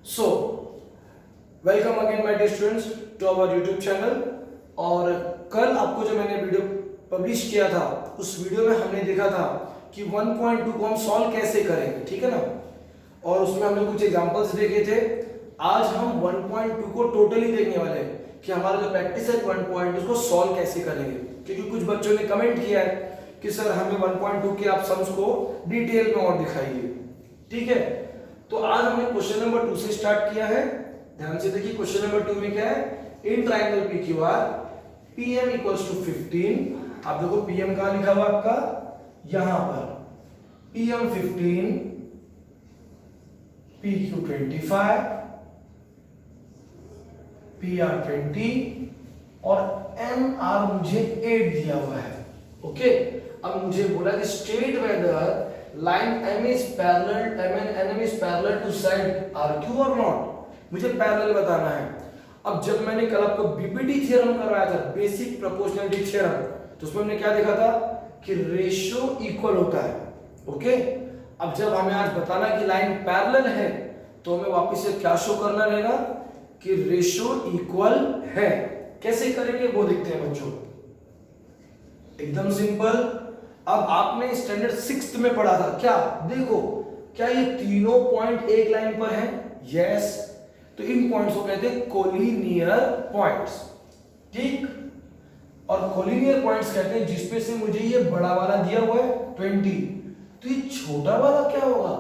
So welcome again my dear students to our YouTube channel. और कल आपको जो मैंने वीडियो पब्लिश किया था उस वीडियो में हमने देखा था कि 1.2 को हम सॉल्व कैसे करेंगे, ठीक है ना। और उसमें हमने कुछ एग्जांपल्स देखे थे। आज हम 1.2 को टोटली देखने वाले हैं कि हमारा जो प्रैक्टिस है 1.2 उसको सॉल्व कैसे करेंगे, क्योंकि कुछ बच्चों ने कमेंट किया है कि सर हमें 1.2 के आप सम्स को डिटेल में और दिखाइए, ठीक है। तो आज हमने क्वेश्चन नंबर 2 से स्टार्ट किया है। ध्यान से देखिए, क्वेश्चन नंबर 2 में क्या है, in triangle PQR PM equals to 15। आप देखो PM कहां लिखा हुआ आपका, यहां पर PM 15, PQ 25, PR 20 और MR मुझे 8 दिया हुआ है। ओके, अब मुझे बोला कि state whether line M is parallel M and NM is parallel to side RQ or not। मुझे पैरेलल बताना है। अब जब मैंने कल आपको बीपीटी थ्योरम करवाया था, बेसिक प्रोपोर्शनलिटी थ्योरम, तो उसमें हमने क्या देखा था कि रेशियो इक्वल होता है। ओके, अब जब हमें आज बताना कि लाइन पैरेलल है तो हमें वापस से क्या शो करना रहेगा कि रेशियो इक्वल है। कैसे करेंगे वो देखते हैं बच्चों, एकदम सिंपल। अब आपने स्टैंडर्ड 6th में पढ़ा था, क्या देखो, क्या ये तीनों पॉइंट एक लाइन पर हैं? यस। तो इन पॉइंट्स को कहते हैं कोलिनियर पॉइंट्स, ठीक। और कोलिनियर पॉइंट्स कहते हैं जिसपे से मुझे ये बड़ा वाला दिया हुआ है 20, तो ये छोटा वाला क्या होगा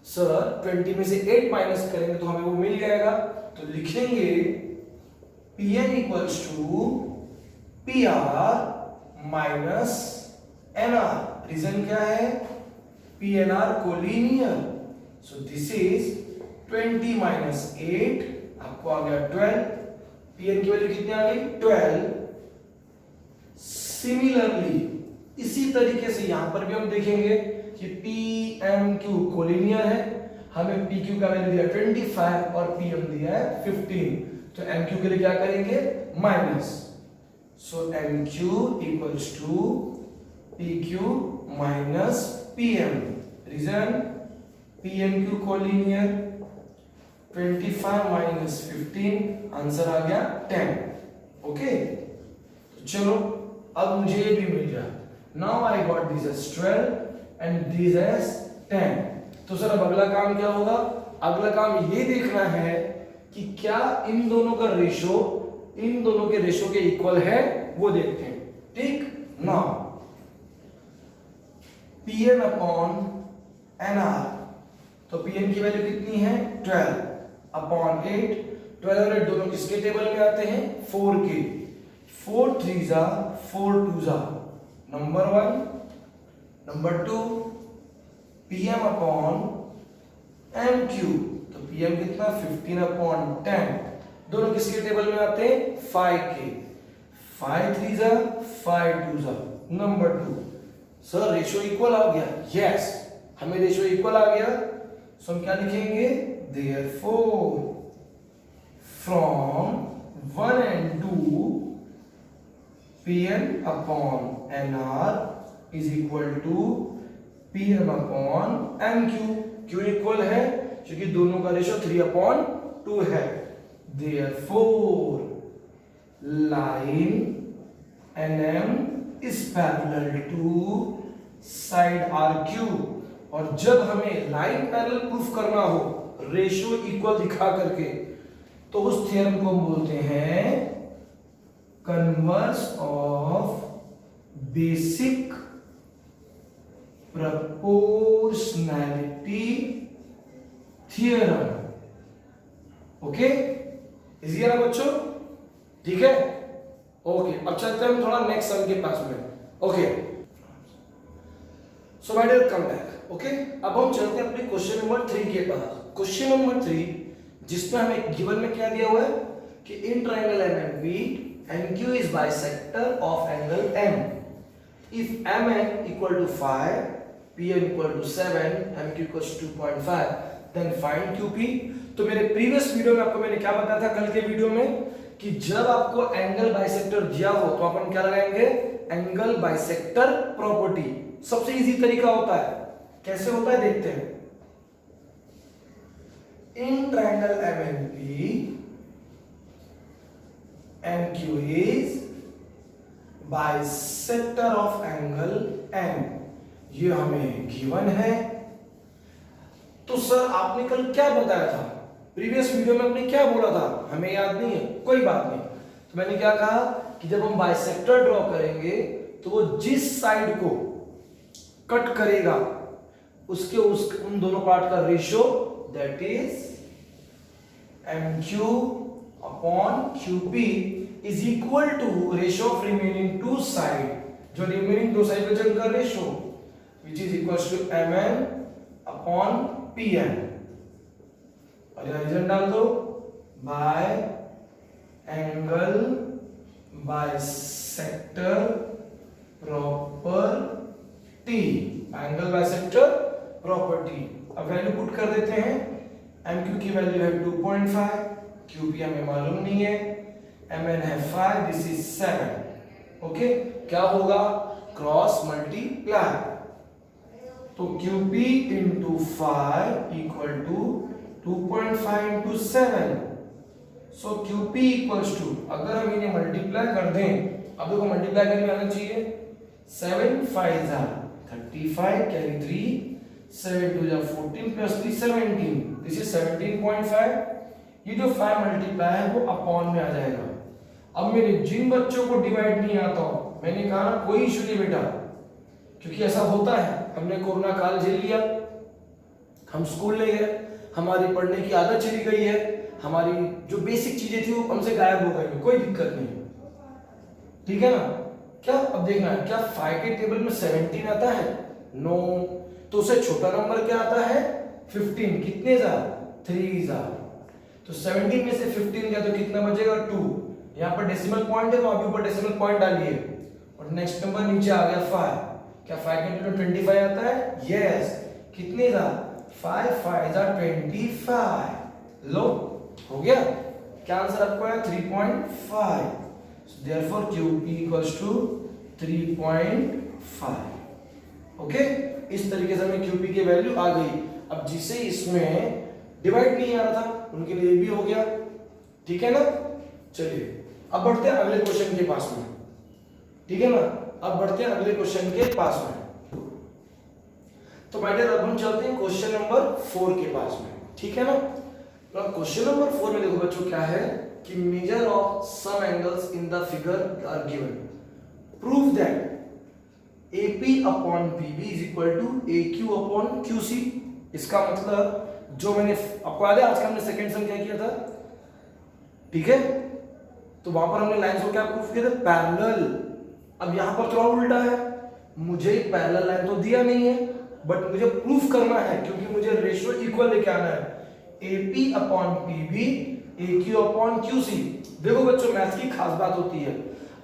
सर? 20 में से 8 माइनस करेंगे तो हमें वो मिल जाएगा। तो लिखेंगे PM equals to PR minus NR। Reason क्या है? PNR collinear. So this is 20 minus 8, आपको आ गया 12। PN की वैल्यू कितनी आ गई? 12। सिमिलरली इसी तरीके से यहां पर भी हम देखेंगे कि PMQ कोलिनियर है, हमें PQ का वैल्यू दिया 25 और PM दिया है 15, तो MQ के लिए क्या करेंगे? Minus. So MQ equals to PQ minus PM। Reason PMQ collinear, 25 माइनस 15, आंसर आ गया 10। ओके, तो चलो अब मुझे ये भी मिल गया। Now I got this as 12 and this as 10। तो सर अब अगला काम क्या होगा? अगला काम ये देखना है कि क्या इन दोनों का रेशो इन दोनों के रेशो के इक्वल है, वो देखते हैं, ठीक। नाउ PM अपॉन NR, तो PM की वैल्यू कितनी है? 12 अपॉन 8। 12 और 8 दोनों किसके टेबल में आते हैं? 4 के। 4 3 जा 4 2 जा, number 1। Number 2 PM upon MQ, तो PM कितना? 15 अपॉन 10, दोनों किसके टेबल में आते हैं? 5 के। 5 3 जा 5 2 जा, नंबर 2। सर रेशियो इक्वल आ गया? यस, हमें रेशियो इक्वल आ गया। सो हम क्या लिखेंगे? Therefore from 1 and 2 PM upon NR is equal to PM upon MQ। क्यों इक्वल है? क्योंकि दोनों का रेशियो 3/2 है। Therefore line NM is parallel to side RQ। और जब हमें लाइन पैरेलल प्रूफ करना हो रेशियो इक्वल दिखा करके, तो उस थ्योरम को हम बोलते हैं converse of basic proportionality theorem. Okay, easy है ना बच्चों? ठीक है, ओके। अब चलते हैं हम थोड़ा नेक्स्ट सम के पास में। Okay, so my dear come back. Okay, अब हम चलते हैं अपने क्वेश्चन नंबर 3 के पास। क्वेश्चन नंबर 3 जिसमें हमें गिवन में क्या दिया हुआ है कि in triangle MNV MQ is bisector of angle M। If MN equal to 5, PM equal to 7, MQ equal to 2.5, then find QP। तो मेरे प्रीवियस वीडियो में आपको मैंने क्या बताया था, कल के वीडियो में, कि जब आपको एंगल बाइसेक्टर दिया हो तो अपन क्या लगाएंगे? Angle bisector property. सबसे इजी तरीका होता है, कैसे होता है देखते हैं। in triangle MNP, NQ is bisector of angle N। ये हमें गिवन है। तो सर आपने कल क्या बताया था, प्रीवियस वीडियो में आपने क्या बोला था, हमें याद नहीं है, कोई बात नहीं। तो मैंने क्या कहा कि जब हम बाइसेक्टर ड्रॉ करेंगे तो वो जिस साइड को कट करेगा उसके उन दोनों पार्ट का ratio that is MQ upon QP is equal to ratio of remaining two side, जो रिमेनिंग दो साइड का जिनका ratio which is equal to MN upon PN। और यहां रीजन डाल दो by angle bisector property, angle bisector property. अब value put कर देते हैं। MQ की वैल्यू है 2.5, QP हमें मालूम नहीं है, MN है 5, दिस इज 7। ओके, क्या होगा, क्रॉस मल्टीप्लाई। तो QP into 5 equal to 2.5 into 7। So QP equals to, अगर हम इन्हें मल्टीप्लाई कर दें, अब देखो मल्टीप्लाई करने आना चाहिए, 7 5 35 कैरी 3, 7 2 14 प्लस 3 17, दिस इज 17.5। ये जो 5 मल्टीप्लाई है वो अपॉन में आ जाएगा। अब मेरे जिन बच्चों को डिवाइड नहीं आता हो, मैंने कहा ना कोई इशू नहीं बेटा, क्योंकि ऐसा होता है, हमने कोरोना काल झेल लिया, हम स्कूल नहीं गए, हमारी पढ़ने की आदत चली गई है, हमारी जो बेसिक चीजें थी वो हमसे गायब हो गई, कोई दिक्कत नहीं, ठीक है ना। क्या अब देखना है, क्या 5 के टेबल में 17 आता है? नो। तो उससे छोटा नंबर क्या आता है? 15। कितने जा? 3 जा। तो 17 में से 15 गया तो कितना बचेगा? 2। यहाँ पर डेसिमल पॉइंट है तो आप ऊपर डेसिमल पॉइंट डालिए, और नेक्स्ट नंबर नीचे आ गया 5। क्या 5 के टेबल में 25 आता है? यस। कितने जा? 5 5 जा 25। लो, हो गया। क्या आंसर आपको है? 3.5। So therefore QP equals to 3.5। Okay, इस तरीके से हमें QP की वैल्यू आ गई। अब जिसे इसमें डिवाइड नहीं आ रहा था उनके लिए भी हो गया, ठीक है ना। चलिए अब बढ़ते हैं अगले क्वेश्चन के पास में, ठीक है ना। अब बढ़ते हैं अगले क्वेश्चन के पास में। तो माय डियर अब हम चलते हैं क्वेश्चन नंबर 4 के पास में, ठीक है ना। तो क्वेश्चन नंबर 4 में देखो बच्चों क्या है कि measure of sum angles in the figure are given, prove that AP upon PB is equal to AQ upon QC। इसका मतलब जो मैंने आपको याद है आज का हमने सेकंड सम क्या किया था, ठीक है। तो वहां पर हमने लाइंस को क्या प्रूफ किया था? पैरेलल। अब यहां पर थोड़ा उल्टा है, मुझे पैरेलल लाइन तो दिया नहीं है बट मुझे प्रूफ करना है, क्योंकि मुझे रेशियो इक्वल लेके आना है। AP upon PB AQ upon QC। देखो बच्चों मैथ्स की खास बात होती है,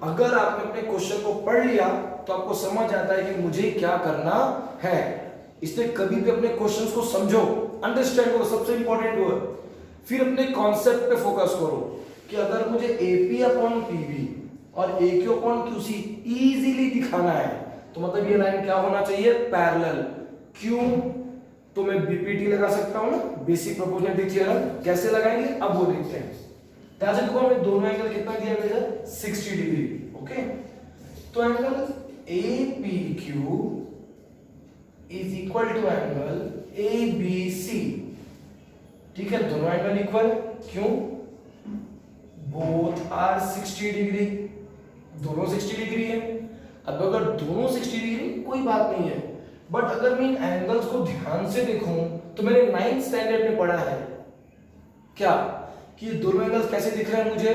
अगर आपने अपने क्वेश्चन को पढ़ लिया तो आपको समझ आता है कि मुझे क्या करना है। इसलिए कभी भी अपने क्वेश्चंस को समझो, अंडरस्टैंड करो, सबसे इंपॉर्टेंट वो है। फिर अपने कॉन्सेप्ट पे फोकस करो कि अगर मुझे AP अपॉन PB और AQ अपॉन QC इजीली दिखाना है तो मतलब ये लाइन क्या होना चाहिए? पैरेलल। क्यों? तो मैं BPT लगा सकता हूं ना, बेसिक प्रोपोर्शनलिटी थ्योरम। कैसे लगाएंगे अब वो देखते हैं। ध्यान से देखो, हमें दोनों एंगल कितना दिया गया है? 60 डिग्री। ओके, तो angle APQ is equal to angle ABC, ठीक है। दोनों एंगल इक्वल, क्यों? बोथ आर 60 डिग्री, दोनों 60 डिग्री है। अब अगर दोनों 60 डिग्री कोई बात नहीं है, बट अगर मैं इन एंगल्स को ध्यान से देखूं तो मैंने 9th स्टैंडर्ड में पढ़ा है क्या कि ये दोनों एंगल्स कैसे दिख रहे हैं मुझे?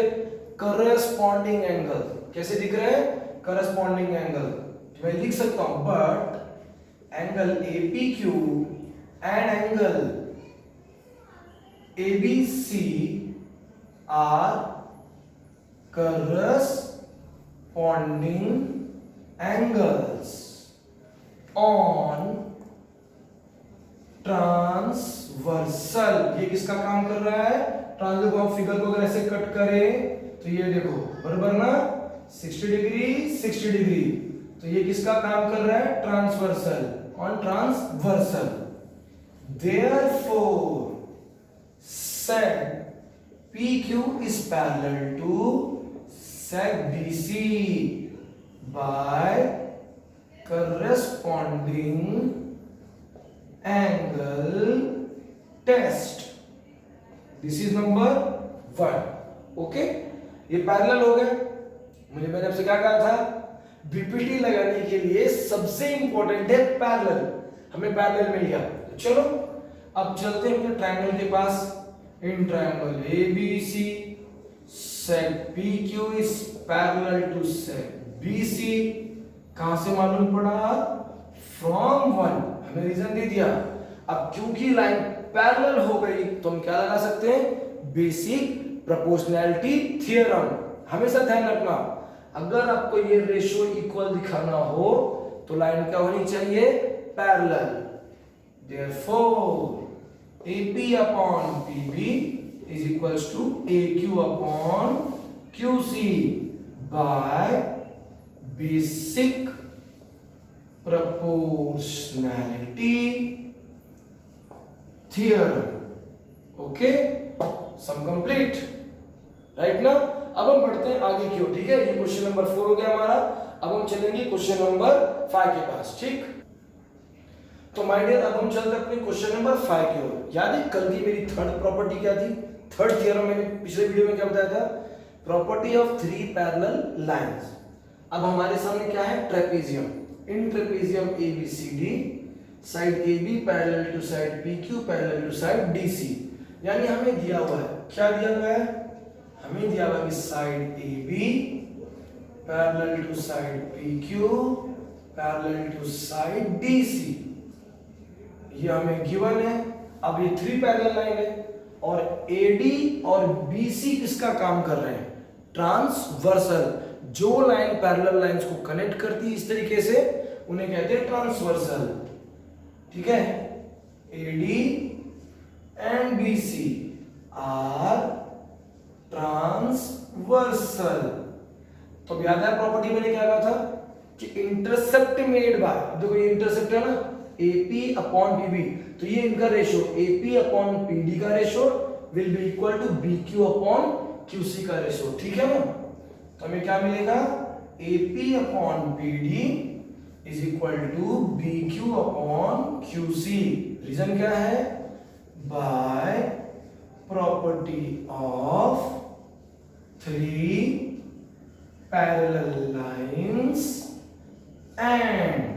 Corresponding angle. कैसे दिख रहे हैं? Corresponding angle. मैं लिख सकता हूं but angle APQ and angle ABC are corresponding angles on transversal. ये किसका काम कर रहा है? ट्रांसवर्सल को हम फिगर को अगर ऐसे कट करें तो ये देखो बराबर ना, 60 डिग्री 60 डिग्री, तो ये किसका काम कर रहा है? Transversal, on transversal. Therefore sec PQ is parallel to sec BC by corresponding angle test. This is number 1. Okay, ये पैरेलल हो गए। मैंने आपसे क्या कहा था, बीपीटी लगाने के लिए सबसे इंपॉर्टेंट है पैरेलल। हमें पैरेलल मिल गया, तो चलो अब चलते हैं अपने ट्रायंगल के पास। In triangle ABC sec PQ is parallel to sec BC। कहां से मालूम पड़ा, फ्रॉम 1, हमें रीजन दे दिया। अब क्योंकि लाइन पैरेलल हो गई तो हम क्या लगा सकते हैं, बेसिक प्रोपोर्शनैलिटी थ्योरम। हमेशा ध्यान रखना, अगर आपको ये रेशियो इक्वल दिखाना हो तो लाइन क्या होनी चाहिए, parallel. Therefore AP upon PB is equals to AQ upon QC by basic proportionality theorem। Okay, sum complete, right ना। अब हम बढ़ते हैं आगे की ओर, ठीक है। ये क्वेश्चन नंबर 4 हो गया हमारा। अब हम चलेंगे क्वेश्चन नंबर 5 के पास, ठीक। तो माय डियर, अब हम चलते हैं अपने क्वेश्चन नंबर 5 की ओर। याद है कल की मेरी थर्ड प्रॉपर्टी क्या थी, थर्ड थ्योरम मैंने पिछले वीडियो में क्या बताया था, प्रॉपर्टी ऑफ 3 पैरेलल लाइंस। अब हमारे सामने क्या है, trapezium. In trapezium ABCD side AB parallel to side PQ parallel to side DC। यानी हमें दिया हुआ है, क्या दिया हुआ है, हमें दिया हुआ है कि side AB parallel to side PQ parallel to side DC। ये हमें गिवन है। अब ये 3 पैरेलल लाइन है और AD और BC किसका काम कर रहे हैं, ट्रांसवर्सल। जो लाइन पैरेलल लाइंस को कनेक्ट करती है इस तरीके से उन्हें कहते हैं ट्रांसवर्सल, ठीक है। AD and BC are transversal. तो याद है प्रॉपर्टी मैंने क्या कहा था कि इंटरसेप्ट मेड बाय, देखो ये इंटरसेप्ट है ना, AP अपॉन PB, तो ये इनका रेशियो AP अपॉन PD का ratio will be equal to BQ upon QC का रेशियो, ठीक है ना। तो हमें क्या मिलेगा, AP upon PD is equal to BQ upon QC। Reason क्या है, by property of 3 parallel lines and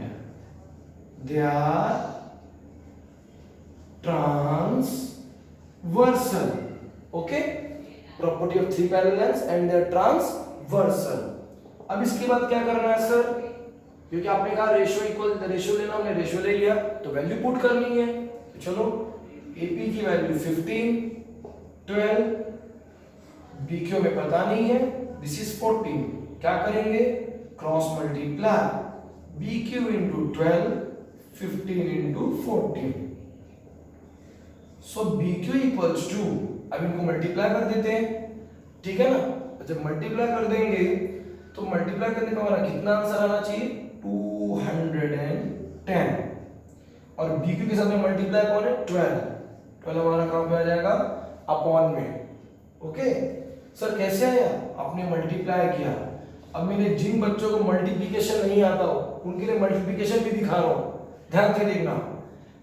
they are transversal। okay, property of 3 parallel lines and they are transversal। अब इसके बाद क्या करना है सर, क्योंकि आपने कहा रेशियो इक्वल, रेशियो लेना, हमने रेशियो ले लिया तो वैल्यू पुट करनी है। तो चलो AP की वैल्यू 15, 12, BQ में पता नहीं है, दिस इज 14। क्या करेंगे, cross multiply BQ into 12, 15 into 14। So BQ equals to, अब इनको मल्टीप्लाई कर देते हैं, ठीक है ना। जब मल्टीप्लाई कर देंगे तो मल्टीप्लाई करने का हमारा कितना आंसर आना चाहिए, 210। और BQ के साथ में मल्टीप्लाई कौन है, 12 हमारा कहां पे आ जाएगा, अपॉन में। ओके सर, कैसे आया, आपने मल्टीप्लाई किया। अब मैंने जिन बच्चों को मल्टीप्लिकेशन नहीं आता हो उनके लिए मल्टीप्लिकेशन भी दिखा रहा हूं, ध्यान से देखना।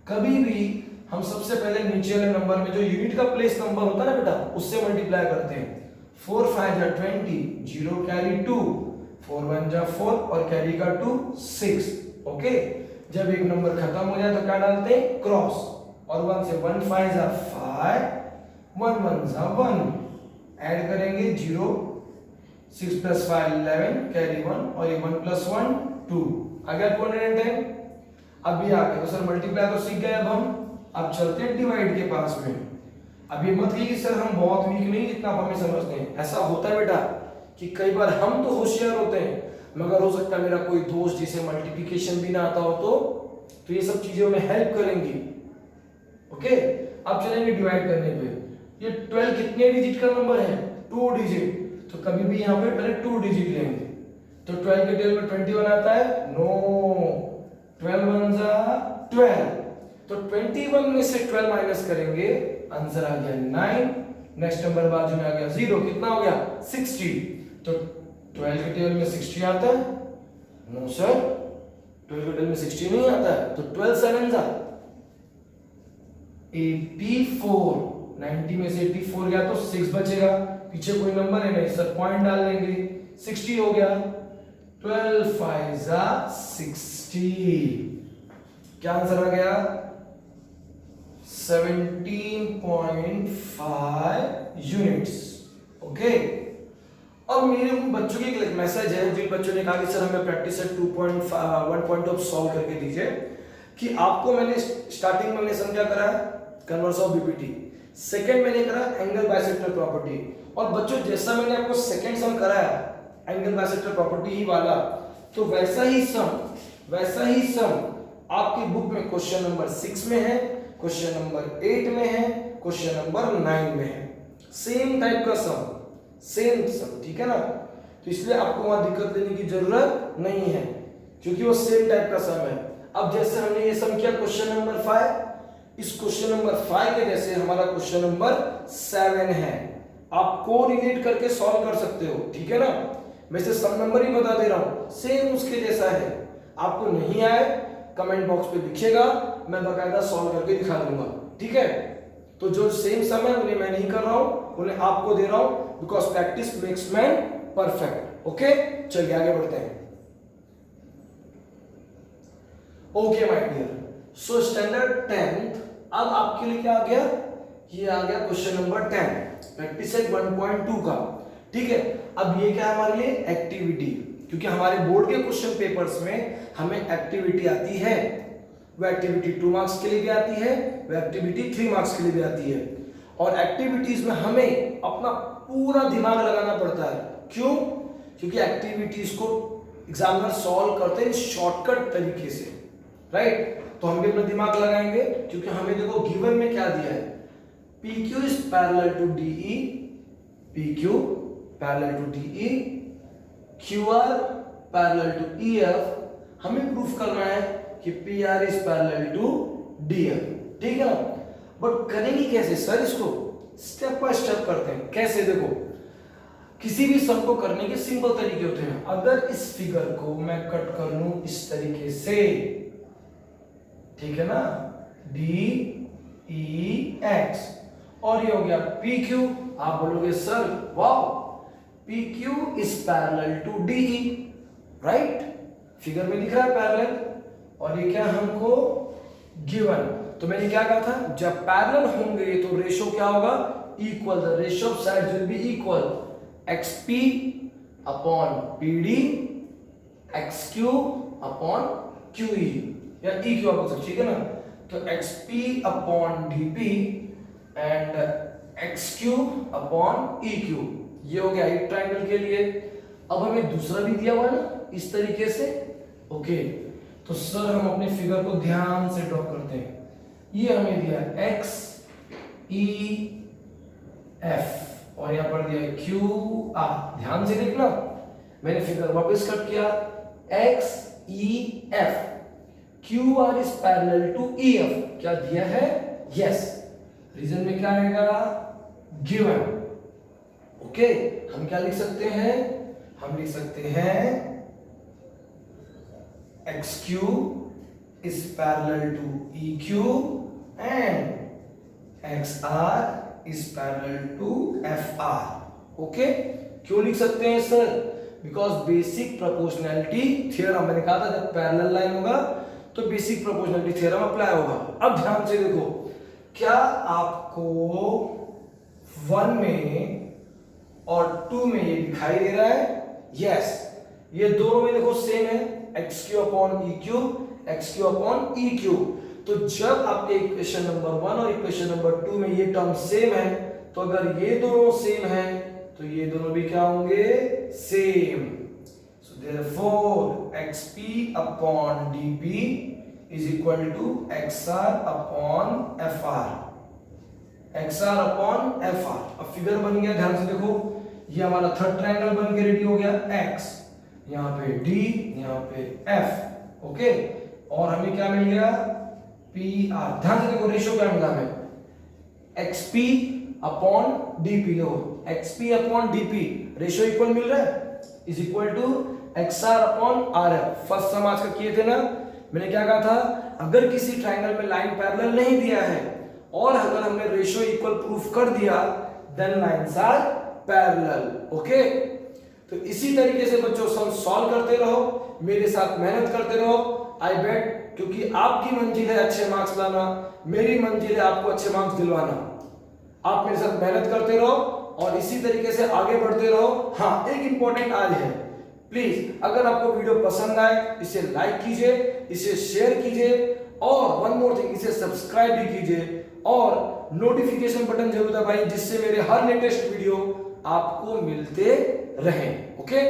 कभी भी हम सबसे पहले नीचे वाले नंबर में जो यूनिट का प्लेस नंबर होता है ना बेटा, उससे मल्टीप्लाई करते हैं। 4 5 जा 20, 0 कैरी 2, 4 1 जा 4 और कैरी का 2 6। ओके, जब एक नंबर खत्म हो जाए तो क्या डालते हैं, क्रॉस। और 1 से 1 5 जा 5, 1 1 जा 1, ऐड करेंगे 0, 6 + 5 11 कैरी 1 और ये 1 + 1 2 आ गया 210। अब ये आ गया, तो सर मल्टीप्लाई तो सीख गए अब चलते हैं डिवाइड के पास में। अब ये मत कीजिए सर हम बहुत वीक नहीं जितना आप हमें समझते हैं। ऐसा होता है बेटा कि कई बार हम तो होशियार होते हैं मगर हो सकता है मेरा कोई दोस्त जिसे मल्टीप्लिकेशन भी ना आता हो तो ये सब चीजें हमें हेल्प करेंगी। ओके, अब चलेंगे डिवाइड करने पे। ये 12 कितने डिजिट का नंबर है, 2 डिजिट, तो कभी भी यहाँ पे पहले 2 डिजिट लेंगे। तो 12 के टेबल में 21 आता है, नो, 12 1 जा 12, तो 21 में से 12 माइनस करेंगे आंसर आ गया 9। नेक्स्ट नंबर बाजू में आ गया 0, कितना हो गया 60। तो 12 के टेबल में 60 आता है? नो सर, 12 के टेबल में 60 नहीं आता है। तो 12 7 जा 84, 90 में से 84 गया तो 6 बचेगा, पीछे कोई नंबर है नहीं सर, पॉइंट डाल देंगे, 60 हो गया। 12 5 जा 60, क्या आंसर आ गया 17.5 यूनिट्स। ओके, अब मेरे बच्चों की एक मैसेज है, जिन बच्चों ने कहा कि सर हमें प्रैक्टिस सेट 2.1 सॉल्व करके दीजिए, कि आपको मैंने स्टार्टिंग में मैंने सम क्या करा है, कन्वर्स ऑफ बीपीटी, सेकंड मैंने करा एंगल बाइसेक्टर प्रॉपर्टी, और बच्चों जैसा मैंने आपको सेकंड सम कराया एंगल बाइसेक्टर प्रॉपर्टी ही वाला, तो वैसा ही सम आपकी बुक में क्वेश्चन नंबर 6 में है, क्वेश्चन नंबर 8 में है, क्वेश्चन नंबर 9 में है, सेम टाइप का सम, ठीक है ना। तो इसलिए आपको वहां दिक्कत लेने की जरूरत नहीं है, क्योंकि वो सेम टाइप का सम है। अब जैसे हमने ये सम किया क्वेश्चन नंबर 5, इस क्वेश्चन नंबर 5 के जैसे हमारा क्वेश्चन नंबर 7 है, आप कोरिलेट करके सॉल्व कर सकते हो, ठीक है ना। मैं इसे सम नंबर ही बता दे रहा हूं, सेम उसके जैसा है। आपको नहीं आए कमेंट बॉक्स पे दिखेगा, मैं बकायदा सॉल्व करके दिखा दूंगा, ठीक है। तो जो सेम सम है उन्हें मैं नहीं कर रहा हूं, उन्हें आपको दे रहा हूं, because practice makes man perfect. Okay, चलिए आगे बढ़ते हैं। Okay my dear, so standard 10th, अब आपके लिए क्या आ गया, ये आ गया क्वेश्चन नंबर 10 प्रैक्टिस सेट 1.2 का, ठीक है। अब ये क्या है हमारे लिए एक्टिविटी, क्योंकि हमारे बोर्ड के क्वेश्चन पेपर्स में हमें एक्टिविटी आती है, वो एक्टिविटी 2 मार्क्स के लिए भी आती है, वो एक्टिविटी 3 मार्क्स के लिए भी आती है। और एक्टिविटीज में हमें अपना पूरा दिमाग लगाना पड़ता है। क्यों? क्योंकि एक्टिविटीज को एग्जामिनर सॉल्व करते हैं शॉर्टकट तरीके से, राइट। तो हम भी अपना दिमाग लगाएंगे, क्योंकि हमें देखो गिवन में क्या दिया है, PQ is parallel to DE, PQ parallel to DE, QR parallel to EF, हमें प्रूफ करना है कि PR is parallel to DF, ठीक है ना। बट करेंगे कैसे सर इसको? स्टेप बाय स्टेप करते हैं। कैसे? देखो, किसी भी सम को करने के सिंपल तरीके होते हैं। अगर इस फिगर को मैं कट कर लूं इस तरीके से, ठीक है ना, DEX, और ये हो गया PQ, आप बोलोगे sir wow, PQ is parallel to DE, right, figure में दिख रहा है पैरेलल, और ये क्या हमको गिवन। तो मैंने क्या कहा था, जब पैरेलल होंगे तो रेशो क्या होगा, equal, the ratio of sides will be equal, XP upon PD, XQ upon QE, या EQ आप बोल सकते, ठीक है ना। तो XP upon DP and XQ upon EQ, ये हो गया एक ट्रायंगल के लिए। अब हमें दूसरा भी दिया हुआ है ना इस तरीके से, ओके। तो सर हम अपने फिगर को ध्यान से ड्रॉ करते हैं। ये हमें दिया X E F और यहां पर दिया Q R, ध्यान से देखना, मैंने फिगर वापस कट किया, X E F, Q R is parallel to EF, क्या दिया है, यस, रीजन में क्या आएगा, गिवन। ओके, हम क्या लिख सकते हैं, हम लिख सकते हैं XQ is parallel to EQ and XR is parallel to FR। Okay, क्यों लिख सकते हैं sir, because basic proportionality theorem, मैंने कहा था जब पैरेलल लाइन होगा तो बेसिक प्रोपोर्शनैलिटी थ्योरम अप्लाई होगा। अब ध्यान से देखो, क्या आपको 1 में और 2 में ये दिखाई दे रहा है, यस, ये दोनों में देखो सेम है, XQ upon EQ, XQ upon EQ। तो जब आपके इक्वेशन नंबर 1 और इक्वेशन नंबर 2 में ये टर्म सेम है, तो अगर ये दोनों सेम है तो ये दोनों भी क्या होंगे, same. So therefore XP upon DP is equal to XR upon FR, XR upon FR। अब फिगर बन गया, ध्यान से देखो, ये हमारा थर्ड ट्रायंगल बन के रेडी हो गया, X यहाँ पे D, यहाँ पे F, ओके। और हमें क्या मिल गया, PR, ध्यान से देखो रेशियो क्या मिला हमें, XP अपॉन DP। लो XP upon DP ratio equal मिल रहा है, is equal to XR upon RF। First sum आज का किए थे ना, मैंने क्या कहा था, अगर किसी ट्रायंगल में लाइन पैरेलल नहीं दिया है और अगर हमने रेशियो इक्वल प्रूफ कर दिया then lines are parallel. Okay, तो इसी तरीके से बच्चों सम सॉल्व करते रहो, मेरे साथ मेहनत करते रहो। आई बेट, क्योंकि आपकी मंजिल है अच्छे मार्क्स लाना, मेरी मंजिल है आपको अच्छे मार्क्स दिलवाना। आप मेरे साथ मेहनत करते रहो और इसी तरीके से आगे बढ़ते रहो। हाँ, एक इंपॉर्टेंट आज है, प्लीज अगर आपको वीडियो पसंद आए इसे लाइक कीजिए, इसे शेयर कीजिए और वन मोर थिंग, इसे सब्सक्राइब भी कीजिए और नोटिफिकेशन बटन जरूर दबाइए जिससे मेरे हर लेटेस्ट वीडियो आपको मिलते रहें। ओके।